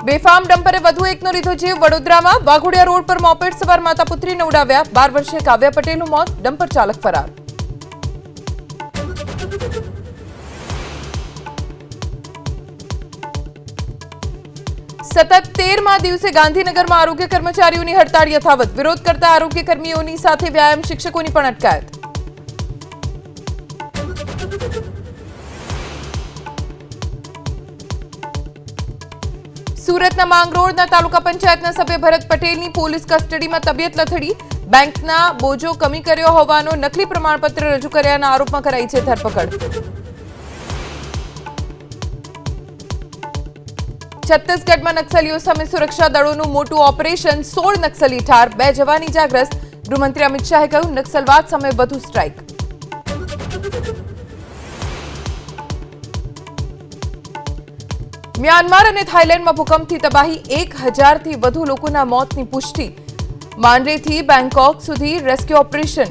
બેફામ ડમ્પરે વધુ એકનો લીધો જીવ। વડોદરામાં વાઘોડિયા રોડ પર મોપેડ સવાર માતા પુત્રીને ઉડાવ્યા। 12 વર્ષીય કાવ્યા પટેલનું મોત, ડમ્પર ચાલક ફરાર। સતત 13મા દિવસે ગાંધીનગરમાં આરોગ્ય કર્મચારીઓની હડતાળ યથાવત। વિરોધ કરતા આરોગ્ય કર્મીઓની સાથે વ્યાયામ શિક્ષકોની પણ અટકાયત। સુરતના માંગરોળના તાલુકા પંચાયતના સભ્ય ભરત પટેલની પોલીસ કસ્ટડીમાં તબિયત લથડી। બેંકના બોજો કમી કર્યો હોવાનો નકલી પ્રમાણપત્ર રજૂ કર્યાના આરોપમાં કરાઈ છે ધરપકડ। છત્તીસગઢમાં નક્સલીઓ સામે સુરક્ષા દળોનું મોટું ઓપરેશન, 16 નક્સલી ઠાર, 2 જવાન ઇજાગ્રસ્ત। ગૃહમંત્રી અમિત શાહે કહ્યું, નક્સલવાદ સામે વધુ સ્ટ્રાઇક। મ્યાનમાર અને થાઇલેન્ડમાં ભૂકંપથી તબાહી, 1000થી વધુ લોકોના મોતની પુષ્ટિ। માંડલેથી બેંકોક સુધી રેસ્ક્યુ ઓપરેશન।